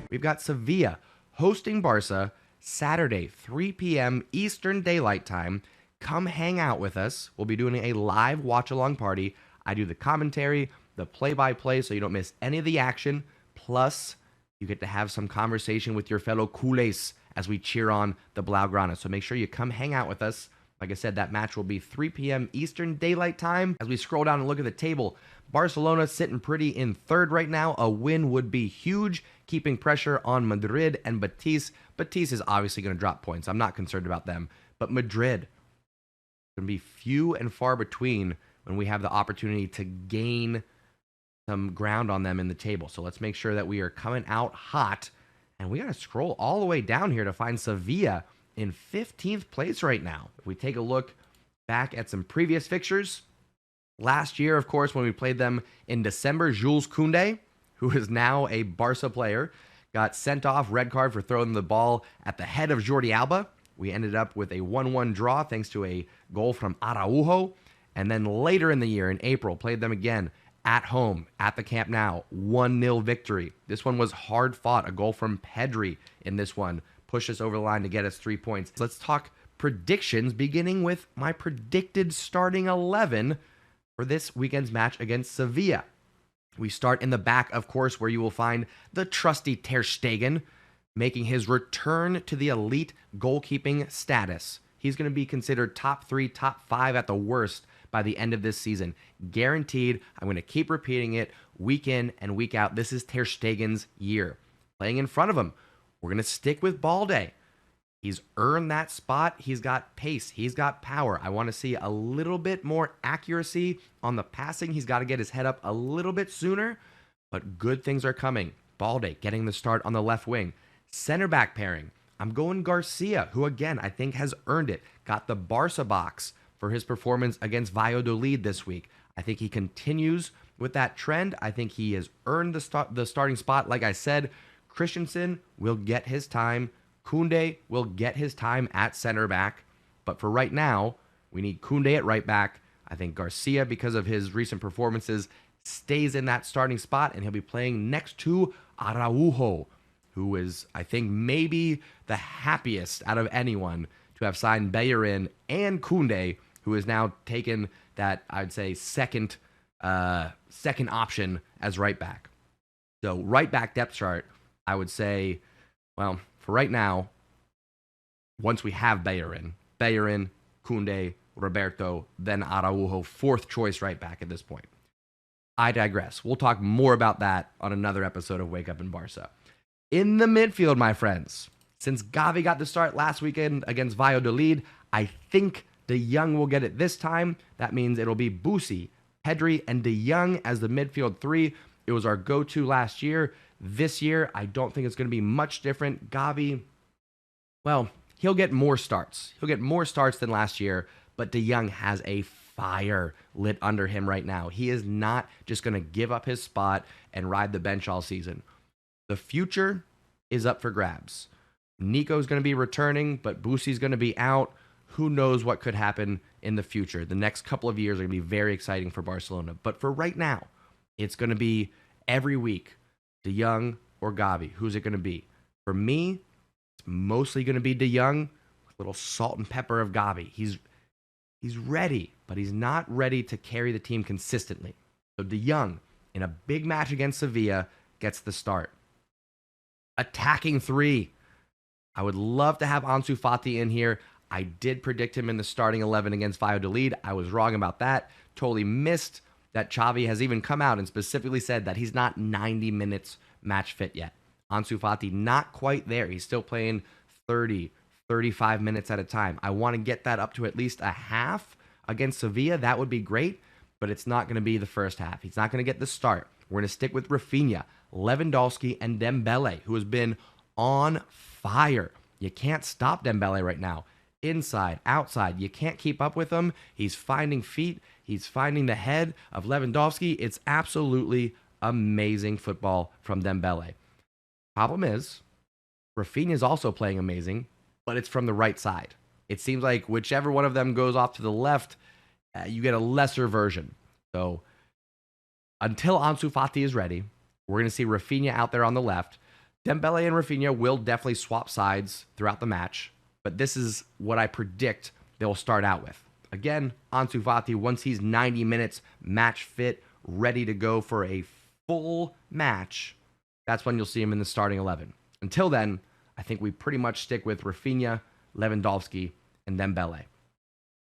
We've got Sevilla hosting Barca Saturday, 3 p.m. Eastern Daylight Time. Come hang out with us. We'll be doing a live watch-along party. I do the commentary, the play-by-play, so you don't miss any of the action. Plus, you get to have some conversation with your fellow culés as we cheer on the Blaugrana. So make sure you come hang out with us. Like I said, that match will be 3 p.m. Eastern Daylight Time. As we scroll down and look at the table, Barcelona sitting pretty in third right now. A win would be huge, keeping pressure on Madrid and Betis. Betis is obviously going to drop points. I'm not concerned about them. But Madrid, going to be few and far between when we have the opportunity to gain some ground on them in the table. So let's make sure that we are coming out hot. And we got to scroll all the way down here to find Sevilla in 15th place right now. If we take a look back at some previous fixtures, last year, of course, when we played them in December, Jules Koundé, who is now a Barca player, got sent off, red card for throwing the ball at the head of Jordi Alba. We ended up with a 1-1 draw thanks to a goal from Araujo. And then later in the year, in April, played them again at home, at the Camp Nou, 1-0 victory. This one was hard fought, a goal from Pedri in this one. Pushed us over the line to get us 3 points. Let's talk predictions, beginning with my predicted starting 11 for this weekend's match against Sevilla. We start in the back, of course, where you will find the trusty Ter Stegen making his return to the elite goalkeeping status. He's going to be considered top 3, top 5 at the worst by the end of this season. Guaranteed. I'm going to keep repeating it week in and week out. This is Ter Stegen's year. Playing in front of him, we're going to stick with Balde. He's earned that spot. He's got pace. He's got power. I want to see a little bit more accuracy on the passing. He's got to get his head up a little bit sooner, but good things are coming. Balde getting the start on the left wing. Center back pairing. I'm going Garcia, who again, I think has earned it. Got the Barca box for his performance against Valladolid this week. I think he continues with that trend. I think he has earned the starting spot. Like I said, Christensen will get his time. Koundé will get his time at center back. But for right now, we need Koundé at right back. I think Garcia, because of his recent performances, stays in that starting spot, and he'll be playing next to Araujo, who is, I think, maybe the happiest out of anyone to have signed Bellerin and Koundé, who has now taken that, I'd say, second option as right back. So right back depth chart, I would say, well, for right now, once we have Bellerin, Koundé, Roberto, then Araujo, fourth choice right back at this point. I digress. We'll talk more about that on another episode of Wake Up in Barca. In the midfield, my friends, since Gavi got the start last weekend against Valladolid, I think De Jong will get it this time. That means it'll be Busi, Pedri, and De Jong as the midfield three. It was our go-to last year. This year, I don't think it's going to be much different. Gavi, well, he'll get more starts. He'll get more starts than last year, but De Jong has a fire lit under him right now. He is not just going to give up his spot and ride the bench all season. The future is up for grabs. Nico's going to be returning, but Busi's going to be out. Who knows what could happen in the future? The next couple of years are going to be very exciting for Barcelona. But for right now, it's going to be every week, De Jong or Gavi. Who's it going to be? For me, it's mostly going to be De Jong with a little salt and pepper of Gavi. He's ready, but he's not ready to carry the team consistently. So De Jong, in a big match against Sevilla, gets the start. Attacking three. I would love to have Ansu Fati in here. I did predict him in the starting 11 against Valladolid. I was wrong about that. Totally missed that Xavi has even come out and specifically said that he's not 90 minutes match fit yet. Ansu Fati not quite there. He's still playing 30, 35 minutes at a time. I want to get that up to at least a half against Sevilla. That would be great, but it's not going to be the first half. He's not going to get the start. We're going to stick with Rafinha, Lewandowski, and Dembele, who has been on fire. You can't stop Dembele right now. Inside, outside, you can't keep up with him. He's finding feet. He's finding the head of Lewandowski. It's absolutely amazing football from Dembele. Problem is, Rafinha is also playing amazing, but it's from the right side. It seems like whichever one of them goes off to the left, you get a lesser version. So until Ansu Fati is ready, we're going to see Rafinha out there on the left. Dembele and Rafinha will definitely swap sides throughout the match, but this is what I predict they'll start out with. Again, Ansu Fati, once he's 90 minutes, match fit, ready to go for a full match, that's when you'll see him in the starting 11. Until then, I think we pretty much stick with Rafinha, Lewandowski, and Dembele.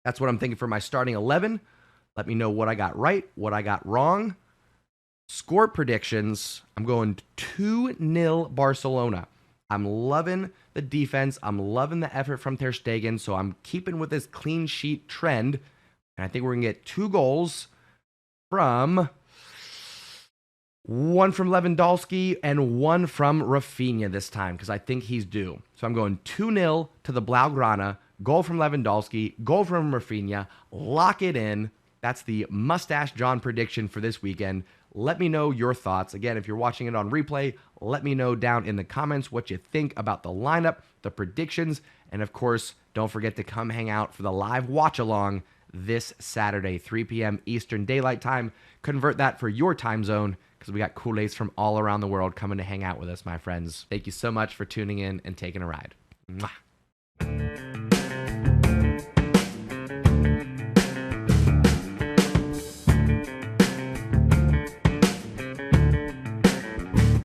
That's what I'm thinking for my starting 11. Let me know what I got right, what I got wrong. Score predictions, I'm going 2-0 Barcelona. I'm loving the defense. I'm loving the effort from Ter Stegen, so I'm keeping with this clean sheet trend. And I think we're going to get 2 goals from one from Lewandowski and one from Rafinha this time, because I think he's due. So I'm going 2-0 to the Blaugrana. Goal from Lewandowski, goal from Rafinha. Lock it in. That's the Mustache John prediction for this weekend. Let me know your thoughts. Again, if you're watching it on replay, let me know down in the comments what you think about the lineup, the predictions, and of course, don't forget to come hang out for the live watch-along this Saturday, 3 p.m. Eastern Daylight Time. Convert that for your time zone because we got Kool-Aids from all around the world coming to hang out with us, my friends. Thank you so much for tuning in and taking a ride. Mwah.